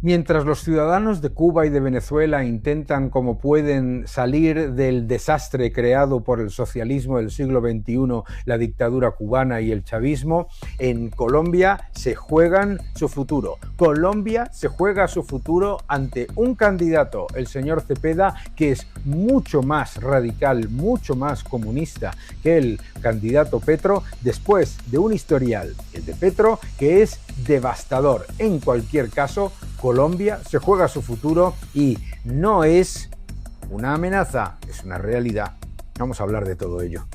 Mientras los ciudadanos de Cuba y de Venezuela intentan como pueden salir del desastre creado por el socialismo del siglo XXI, la dictadura cubana y el chavismo, en Colombia se juegan su futuro. Colombia se juega su futuro ante un candidato, el señor Cepeda, que es mucho más radical, mucho más comunista que el candidato Petro, después de un historial, el de Petro, que es devastador. En cualquier caso, Colombia se juega su futuro y no es una amenaza, es una realidad. Vamos a hablar de todo ello.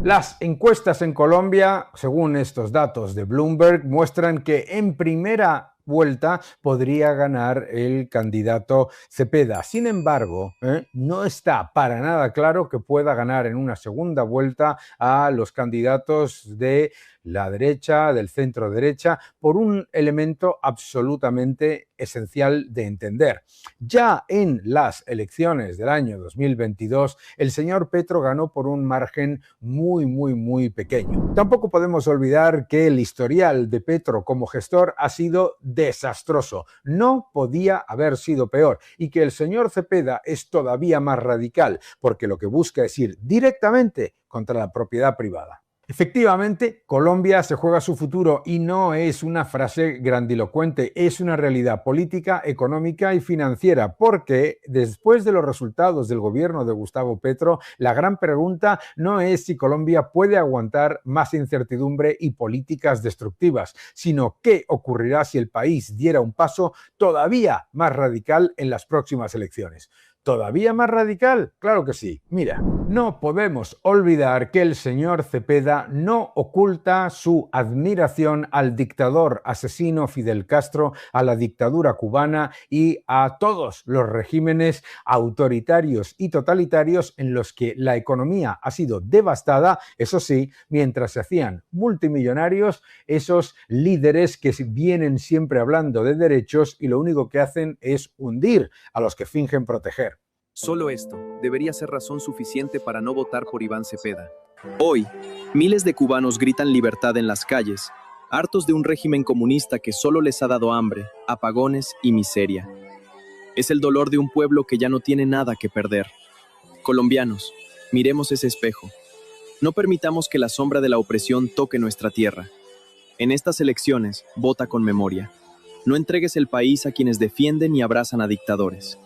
Las encuestas en Colombia, según estos datos de Bloomberg, muestran que en primera vuelta podría ganar el candidato Cepeda. Sin embargo, no está para nada claro que pueda ganar en una segunda vuelta a los candidatos de la derecha, del centro derecha, por un elemento absolutamente esencial de entender. Ya en las elecciones del año 2022, el señor Petro ganó por un margen muy pequeño. Tampoco podemos olvidar que el historial de Petro como gestor ha sido desastroso. No podía haber sido peor. Y que el señor Cepeda es todavía más radical, porque lo que busca es ir directamente contra la propiedad privada. Efectivamente, Colombia se juega su futuro y no es una frase grandilocuente, es una realidad política, económica y financiera, porque después de los resultados del gobierno de Gustavo Petro, la gran pregunta no es si Colombia puede aguantar más incertidumbre y políticas destructivas, sino qué ocurrirá si el país diera un paso todavía más radical en las próximas elecciones. ¿Todavía más radical? Claro que sí. Mira, no podemos olvidar que el señor Cepeda no oculta su admiración al dictador asesino Fidel Castro, a la dictadura cubana y a todos los regímenes autoritarios y totalitarios en los que la economía ha sido devastada, eso sí, mientras se hacían multimillonarios esos líderes que vienen siempre hablando de derechos y lo único que hacen es hundir a los que fingen proteger. Solo esto debería ser razón suficiente para no votar por Iván Cepeda. Hoy, miles de cubanos gritan libertad en las calles, hartos de un régimen comunista que solo les ha dado hambre, apagones y miseria. Es el dolor de un pueblo que ya no tiene nada que perder. Colombianos, miremos ese espejo. No permitamos que la sombra de la opresión toque nuestra tierra. En estas elecciones, vota con memoria. No entregues el país a quienes defienden y abrazan a dictadores.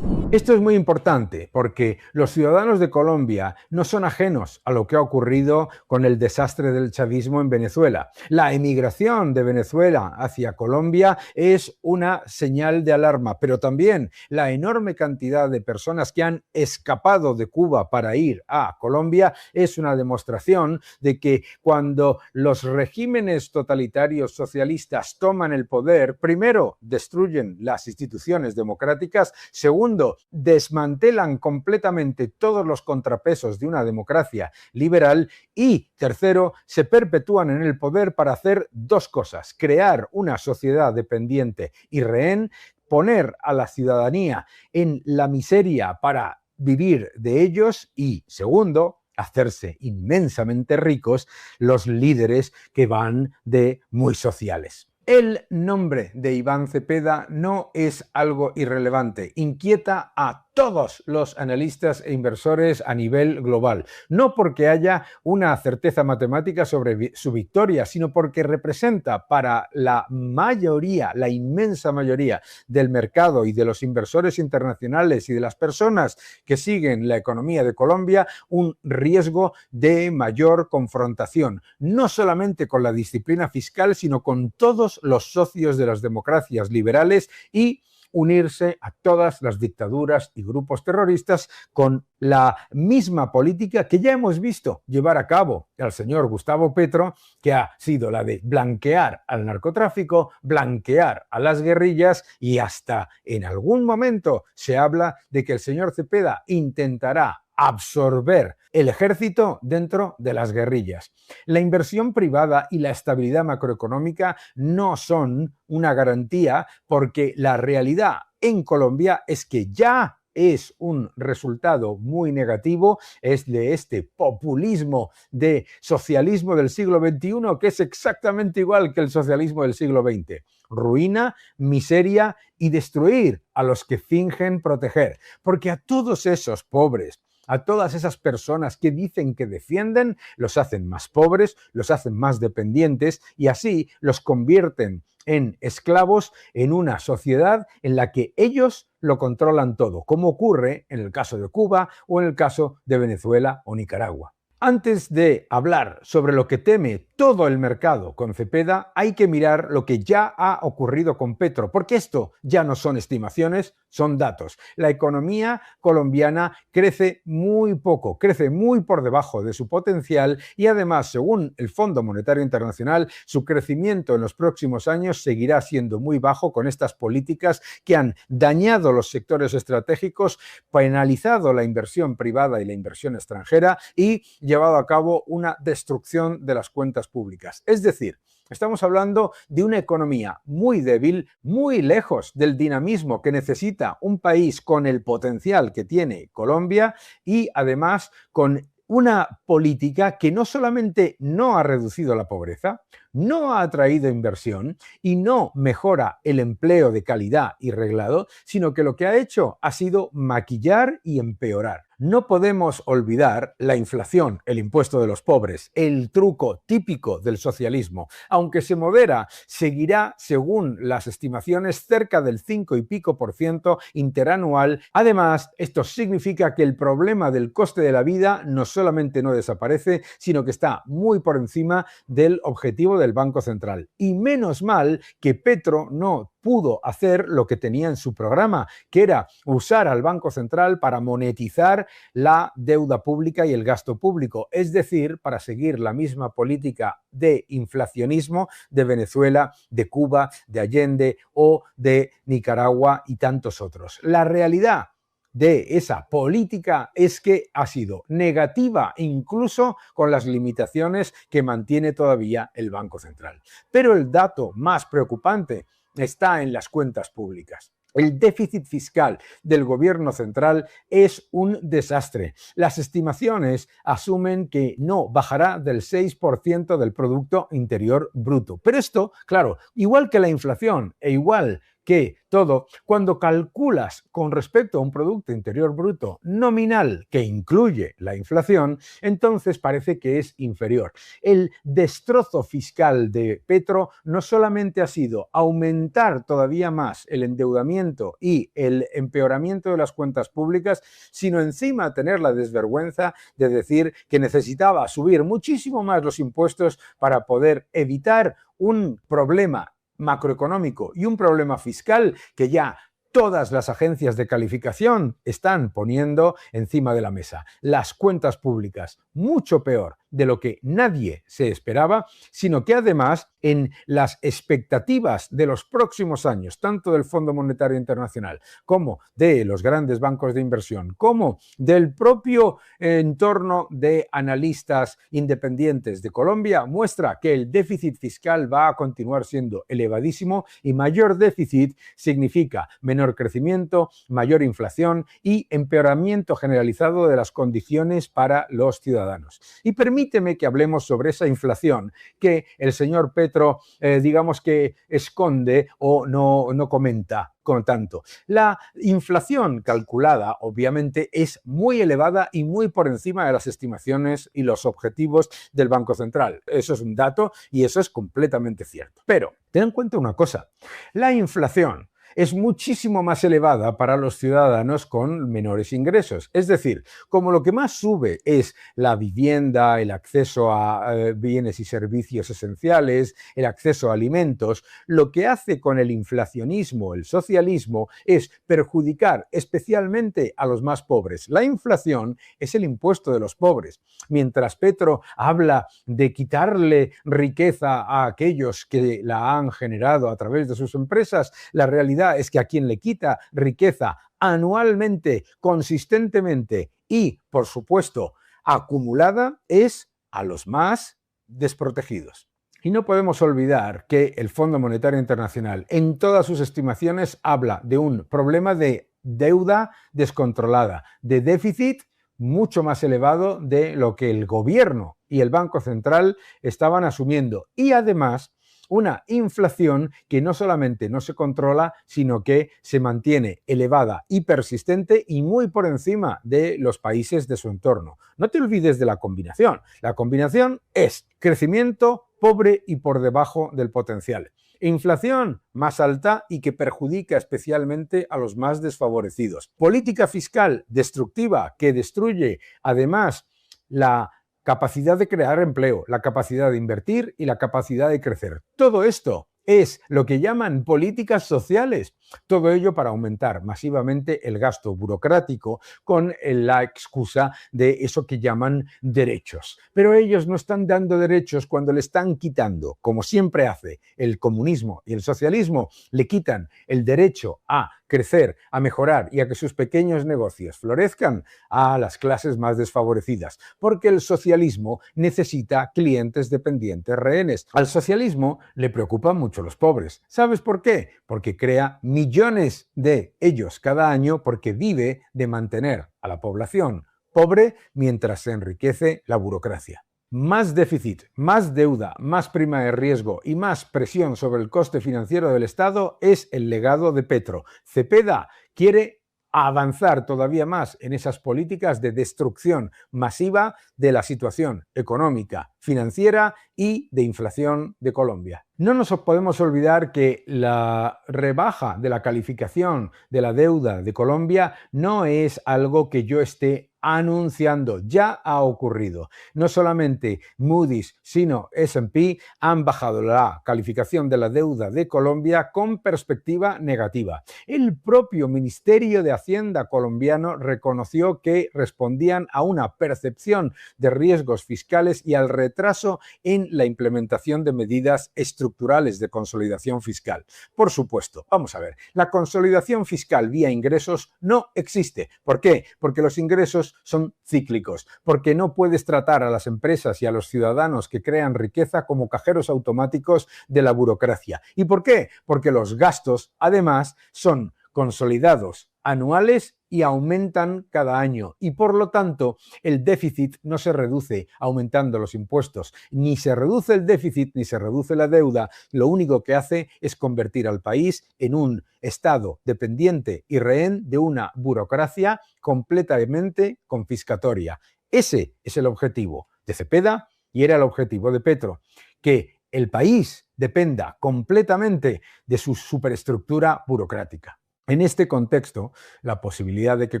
Esto es muy importante porque los ciudadanos de Colombia no son ajenos a lo que ha ocurrido con el desastre del chavismo en Venezuela. La emigración de Venezuela hacia Colombia es una señal de alarma, pero también la enorme cantidad de personas que han escapado de Cuba para ir a Colombia es una demostración de que cuando los regímenes totalitarios socialistas toman el poder, primero destruyen las instituciones democráticas, segundo, desmantelan completamente todos los contrapesos de una democracia liberal y, tercero, se perpetúan en el poder para hacer dos cosas: crear una sociedad dependiente y rehén, poner a la ciudadanía en la miseria para vivir de ellos y, segundo, hacerse inmensamente ricos los líderes que van de muy sociales. El nombre de Iván Cepeda no es algo irrelevante, inquieta a todos los analistas e inversores a nivel global, no porque haya una certeza matemática sobre su victoria, sino porque representa para la mayoría, la inmensa mayoría del mercado y de los inversores internacionales y de las personas que siguen la economía de Colombia un riesgo de mayor confrontación, no solamente con la disciplina fiscal, sino con todos los socios de las democracias liberales y unirse a todas las dictaduras y grupos terroristas con la misma política que ya hemos visto llevar a cabo al señor Gustavo Petro, que ha sido la de blanquear al narcotráfico, blanquear a las guerrillas y hasta en algún momento se habla de que el señor Cepeda intentará absorber el ejército dentro de las guerrillas. La inversión privada y la estabilidad macroeconómica no son una garantía porque la realidad en Colombia es que ya es un resultado muy negativo, es de este populismo de socialismo del siglo XXI, que es exactamente igual que el socialismo del siglo XX. Ruina, miseria y destruir a los que fingen proteger. Porque a todos esos pobres, a todas esas personas que dicen que defienden, los hacen más pobres, los hacen más dependientes y así los convierten en esclavos en una sociedad en la que ellos lo controlan todo, como ocurre en el caso de Cuba o en el caso de Venezuela o Nicaragua. Antes de hablar sobre lo que teme todo el mercado con Cepeda, hay que mirar lo que ya ha ocurrido con Petro, porque esto ya no son estimaciones, son datos. La economía colombiana crece muy poco, crece muy por debajo de su potencial y además, según el Fondo Monetario Internacional, su crecimiento en los próximos años seguirá siendo muy bajo con estas políticas que han dañado los sectores estratégicos, penalizado la inversión privada y la inversión extranjera y llevado a cabo una destrucción de las cuentas públicas. Es decir, estamos hablando de una economía muy débil, muy lejos del dinamismo que necesita un país con el potencial que tiene Colombia y además con una política que no solamente no ha reducido la pobreza, no ha atraído inversión y no mejora el empleo de calidad y reglado, sino que lo que ha hecho ha sido maquillar y empeorar. No podemos olvidar la inflación, el impuesto de los pobres, el truco típico del socialismo. Aunque se modera, seguirá, según las estimaciones, cerca del 5 y pico % interanual. Además, esto significa que el problema del coste de la vida no solamente no desaparece, sino que está muy por encima del objetivo del Banco Central. Y menos mal que Petro no pudo hacer lo que tenía en su programa, que era usar al Banco Central para monetizar la deuda pública y el gasto público, es decir, para seguir la misma política de inflacionismo de Venezuela, de Cuba, de Allende o de Nicaragua y tantos otros. La realidad de esa política es que ha sido negativa, incluso con las limitaciones que mantiene todavía el Banco Central. Pero el dato más preocupante está en las cuentas públicas. El déficit fiscal del gobierno central es un desastre. Las estimaciones asumen que no bajará del 6% del Producto Interior Bruto. Pero esto, claro, igual que la inflación e igual que todo, cuando calculas con respecto a un Producto Interior Bruto nominal que incluye la inflación, entonces parece que es inferior. El destrozo fiscal de Petro no solamente ha sido aumentar todavía más el endeudamiento y el empeoramiento de las cuentas públicas, sino encima tener la desvergüenza de decir que necesitaba subir muchísimo más los impuestos para poder evitar un problema macroeconómico y un problema fiscal que ya todas las agencias de calificación están poniendo encima de la mesa. Las cuentas públicas, mucho peor de lo que nadie se esperaba, sino que además en las expectativas de los próximos años, tanto del Fondo Monetario Internacional como de los grandes bancos de inversión, como del propio entorno de analistas independientes de Colombia, muestra que el déficit fiscal va a continuar siendo elevadísimo y mayor déficit significa menor crecimiento, mayor inflación y empeoramiento generalizado de las condiciones para los ciudadanos. Y permíteme que hablemos sobre esa inflación que el señor Petro, digamos que esconde o no comenta con tanto. La inflación calculada, obviamente, es muy elevada y muy por encima de las estimaciones y los objetivos del Banco Central. Eso es un dato y eso es completamente cierto. Pero ten en cuenta una cosa, la inflación es muchísimo más elevada para los ciudadanos con menores ingresos. Es decir, como lo que más sube es la vivienda, el acceso a bienes y servicios esenciales, el acceso a alimentos, lo que hace con el inflacionismo, el socialismo, es perjudicar especialmente a los más pobres. La inflación es el impuesto de los pobres. Mientras Petro habla de quitarle riqueza a aquellos que la han generado a través de sus empresas, la realidad es que a quien le quita riqueza anualmente, consistentemente y, por supuesto, acumulada es a los más desprotegidos. Y no podemos olvidar que el Fondo Monetario Internacional en todas sus estimaciones habla de un problema de deuda descontrolada, de déficit mucho más elevado de lo que el gobierno y el Banco Central estaban asumiendo. Y además, una inflación que no solamente no se controla, sino que se mantiene elevada y persistente y muy por encima de los países de su entorno. No te olvides de la combinación. La combinación es crecimiento pobre y por debajo del potencial. Inflación más alta y que perjudica especialmente a los más desfavorecidos. Política fiscal destructiva que destruye además la capacidad de crear empleo, la capacidad de invertir y la capacidad de crecer. Todo esto es lo que llaman políticas sociales. Todo ello para aumentar masivamente el gasto burocrático con la excusa de eso que llaman derechos. Pero ellos no están dando derechos cuando le están quitando, como siempre hace el comunismo y el socialismo, le quitan el derecho a crecer, a mejorar y a que sus pequeños negocios florezcan a las clases más desfavorecidas, porque el socialismo necesita clientes dependientes rehenes. Al socialismo le preocupan mucho los pobres. ¿Sabes por qué? Porque crea millones de ellos cada año porque vive de mantener a la población pobre mientras se enriquece la burocracia. Más déficit, más deuda, más prima de riesgo y más presión sobre el coste financiero del Estado es el legado de Petro. Cepeda quiere avanzar todavía más en esas políticas de destrucción masiva de la situación económica, financiera y de inflación de Colombia. No nos podemos olvidar que la rebaja de la calificación de la deuda de Colombia no es algo que yo esté anunciando, ya ha ocurrido. No solamente Moody's, sino S&P han bajado la calificación de la deuda de Colombia con perspectiva negativa. El propio Ministerio de Hacienda colombiano reconoció que respondían a una percepción de riesgos fiscales y al retraso en la implementación de medidas estructurales de consolidación fiscal. Por supuesto, vamos a ver, la consolidación fiscal vía ingresos no existe. ¿Por qué? Porque los ingresos son cíclicos, porque no puedes tratar a las empresas y a los ciudadanos que crean riqueza como cajeros automáticos de la burocracia. ¿Y por qué? Porque los gastos, además, son consolidados anuales y aumentan cada año y por lo tanto el déficit no se reduce aumentando los impuestos, ni se reduce el déficit ni se reduce la deuda, lo único que hace es convertir al país en un estado dependiente y rehén de una burocracia completamente confiscatoria. Ese es el objetivo de Cepeda y era el objetivo de Petro, que el país dependa completamente de su superestructura burocrática. En este contexto, la posibilidad de que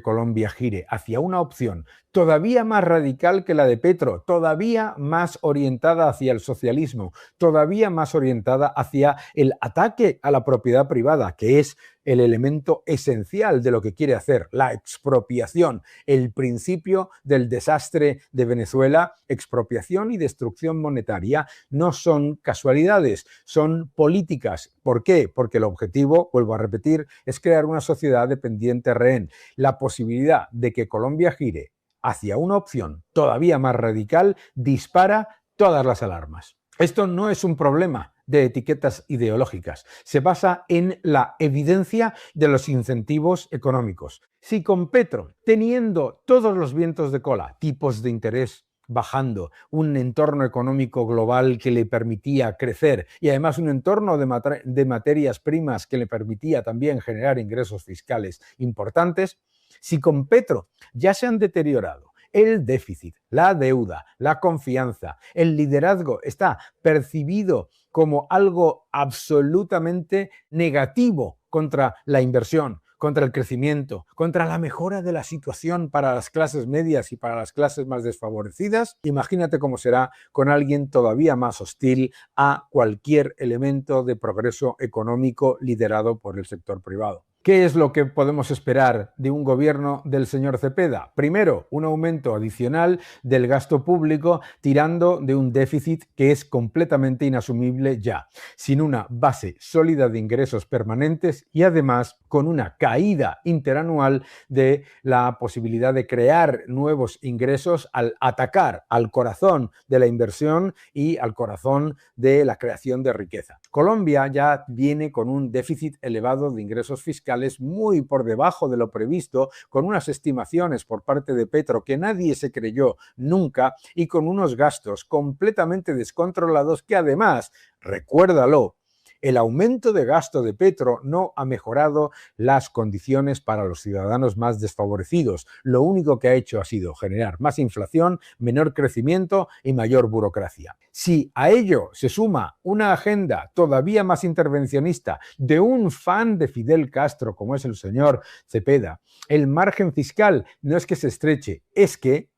Colombia gire hacia una opción todavía más radical que la de Petro, todavía más orientada hacia el socialismo, todavía más orientada hacia el ataque a la propiedad privada, que es el elemento esencial de lo que quiere hacer, la expropiación, el principio del desastre de Venezuela, expropiación y destrucción monetaria, no son casualidades, son políticas. ¿Por qué? Porque el objetivo, vuelvo a repetir, es crear una sociedad dependiente rehén. La posibilidad de que Colombia gire hacia una opción todavía más radical dispara todas las alarmas. Esto no es un problema de etiquetas ideológicas, se basa en la evidencia de los incentivos económicos. Si con Petro, teniendo todos los vientos de cola, tipos de interés bajando, un entorno económico global que le permitía crecer y además un entorno de materias primas que le permitía también generar ingresos fiscales importantes, si con Petro ya se han deteriorado el déficit, la deuda, la confianza, el liderazgo está percibido como algo absolutamente negativo contra la inversión, contra el crecimiento, contra la mejora de la situación para las clases medias y para las clases más desfavorecidas, imagínate cómo será con alguien todavía más hostil a cualquier elemento de progreso económico liderado por el sector privado. ¿Qué es lo que podemos esperar de un gobierno del señor Cepeda? Primero, un aumento adicional del gasto público tirando de un déficit que es completamente inasumible ya, sin una base sólida de ingresos permanentes y además con una caída interanual de la posibilidad de crear nuevos ingresos al atacar al corazón de la inversión y al corazón de la creación de riqueza. Colombia ya viene con un déficit elevado de ingresos fiscales fiscales muy por debajo de lo previsto, con unas estimaciones por parte de Petro que nadie se creyó nunca y con unos gastos completamente descontrolados que además, recuérdalo, el aumento de gasto de Petro no ha mejorado las condiciones para los ciudadanos más desfavorecidos. Lo único que ha hecho ha sido generar más inflación, menor crecimiento y mayor burocracia. Si a ello se suma una agenda todavía más intervencionista de un fan de Fidel Castro como es el señor Cepeda, el margen fiscal no es que se estreche, es que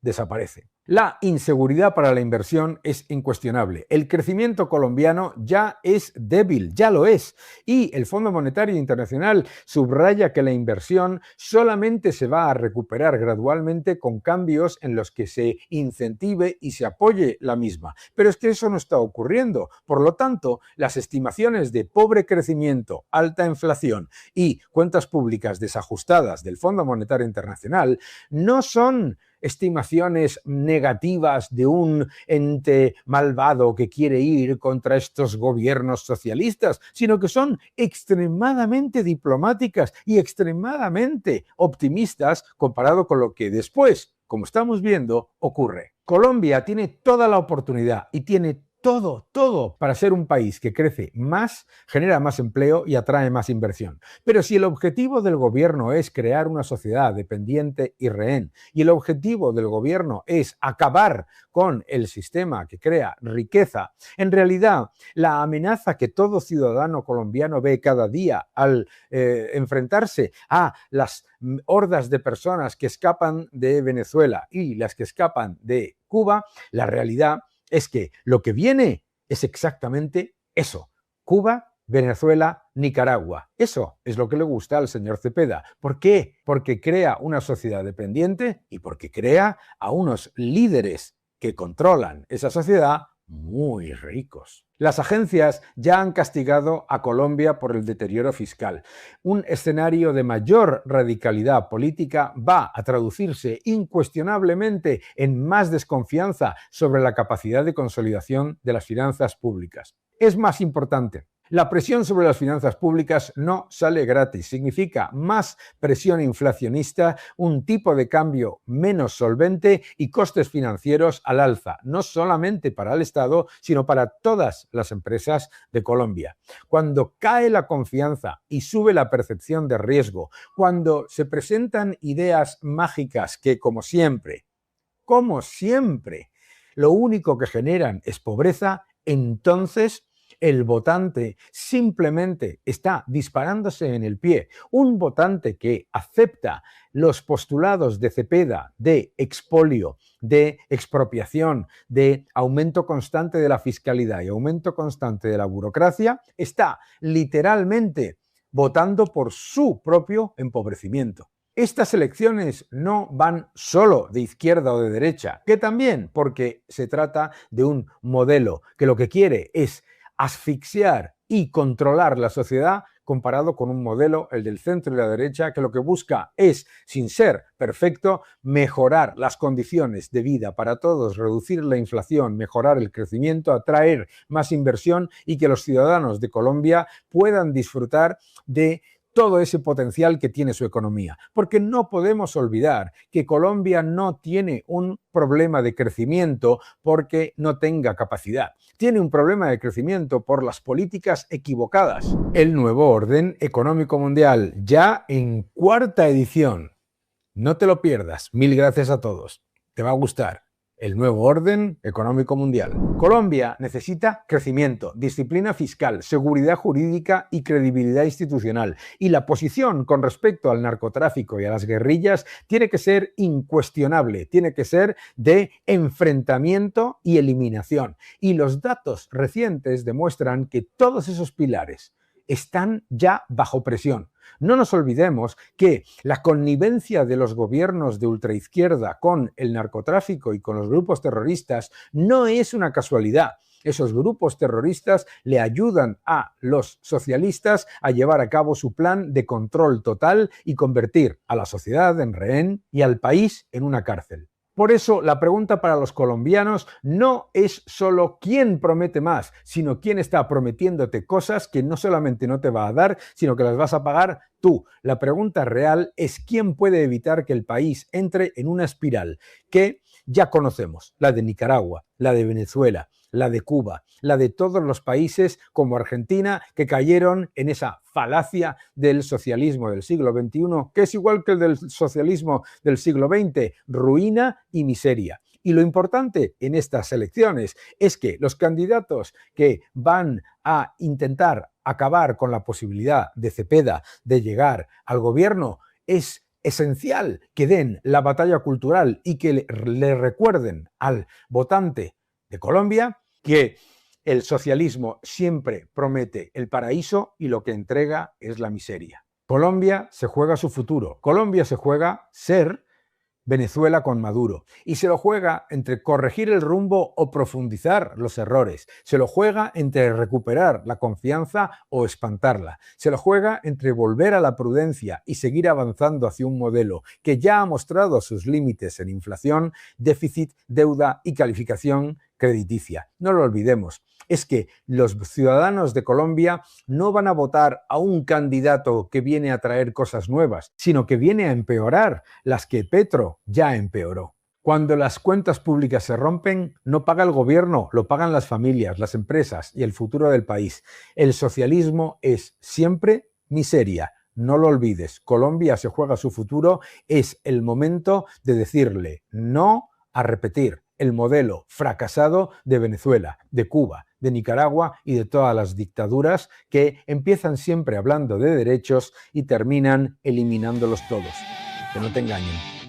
desaparece. La inseguridad para la inversión es incuestionable. El crecimiento colombiano ya es débil, ya lo es. Y el Fondo Monetario Internacional subraya que la inversión solamente se va a recuperar gradualmente con cambios en los que se incentive y se apoye la misma. Pero es que eso no está ocurriendo. Por lo tanto, las estimaciones de pobre crecimiento, alta inflación y cuentas públicas desajustadas del Fondo Monetario Internacional no son estimaciones negativas de un ente malvado que quiere ir contra estos gobiernos socialistas, sino que son extremadamente diplomáticas y extremadamente optimistas comparado con lo que después, como estamos viendo, ocurre. Colombia tiene toda la oportunidad y tiene todo para ser un país que crece más, genera más empleo y atrae más inversión. Pero si el objetivo del gobierno es crear una sociedad dependiente y rehén, y el objetivo del gobierno es acabar con el sistema que crea riqueza, en realidad la amenaza que todo ciudadano colombiano ve cada día al enfrentarse a las hordas de personas que escapan de Venezuela y las que escapan de Cuba, la realidad es que lo que viene es exactamente eso: Cuba, Venezuela, Nicaragua. Eso es lo que le gusta al señor Cepeda. ¿Por qué? Porque crea una sociedad dependiente y porque crea a unos líderes que controlan esa sociedad muy ricos. Las agencias ya han castigado a Colombia por el deterioro fiscal. Un escenario de mayor radicalidad política va a traducirse incuestionablemente en más desconfianza sobre la capacidad de consolidación de las finanzas públicas. Es más importante. La presión sobre las finanzas públicas no sale gratis, significa más presión inflacionista, un tipo de cambio menos solvente y costes financieros al alza, no solamente para el Estado, sino para todas las empresas de Colombia. Cuando cae la confianza y sube la percepción de riesgo, cuando se presentan ideas mágicas que, como siempre, lo único que generan es pobreza, entonces el votante simplemente está disparándose en el pie. Un votante que acepta los postulados de Cepeda de expolio, de expropiación, de aumento constante de la fiscalidad y aumento constante de la burocracia, está literalmente votando por su propio empobrecimiento. Estas elecciones no van solo de izquierda o de derecha, que también, porque se trata de un modelo que lo que quiere es asfixiar y controlar la sociedad, comparado con un modelo, el del centro y la derecha, que lo que busca es, sin ser perfecto, mejorar las condiciones de vida para todos, reducir la inflación, mejorar el crecimiento, atraer más inversión y que los ciudadanos de Colombia puedan disfrutar de todo ese potencial que tiene su economía. Porque no podemos olvidar que Colombia no tiene un problema de crecimiento porque no tenga capacidad. Tiene un problema de crecimiento por las políticas equivocadas. El nuevo orden económico mundial, ya en 4ª edición. No te lo pierdas. Mil gracias a todos. Te va a gustar. El nuevo orden económico mundial. Colombia necesita crecimiento, disciplina fiscal, seguridad jurídica y credibilidad institucional. Y la posición con respecto al narcotráfico y a las guerrillas tiene que ser incuestionable, tiene que ser de enfrentamiento y eliminación. Y los datos recientes demuestran que todos esos pilares están ya bajo presión. No nos olvidemos que la connivencia de los gobiernos de ultraizquierda con el narcotráfico y con los grupos terroristas no es una casualidad. Esos grupos terroristas le ayudan a los socialistas a llevar a cabo su plan de control total y convertir a la sociedad en rehén y al país en una cárcel. Por eso la pregunta para los colombianos no es solo quién promete más, sino quién está prometiéndote cosas que no solamente no te va a dar, sino que las vas a pagar tú. La pregunta real es quién puede evitar que el país entre en una espiral que ya conocemos, la de Nicaragua, la de Venezuela, la de Cuba, la de todos los países como Argentina que cayeron en esa falacia del socialismo del siglo XXI, que es igual que el del socialismo del siglo XX, ruina y miseria. Y lo importante en estas elecciones es que los candidatos que van a intentar acabar con la posibilidad de Cepeda de llegar al gobierno es esencial que den la batalla cultural y que le recuerden al votante de Colombia que el socialismo siempre promete el paraíso y lo que entrega es la miseria. Colombia se juega su futuro. Colombia se juega ser Venezuela con Maduro. Y se lo juega entre corregir el rumbo o profundizar los errores. Se lo juega entre recuperar la confianza o espantarla. Se lo juega entre volver a la prudencia y seguir avanzando hacia un modelo que ya ha mostrado sus límites en inflación, déficit, deuda y calificación crediticia. No lo olvidemos. Es que los ciudadanos de Colombia no van a votar a un candidato que viene a traer cosas nuevas, sino que viene a empeorar las que Petro ya empeoró. Cuando las cuentas públicas se rompen, no paga el gobierno, lo pagan las familias, las empresas y el futuro del país. El socialismo es siempre miseria. No lo olvides, Colombia se juega su futuro, es el momento de decirle no a repetir el modelo fracasado de Venezuela, de Cuba, de Nicaragua y de todas las dictaduras que empiezan siempre hablando de derechos y terminan eliminándolos todos. Que no te engañen.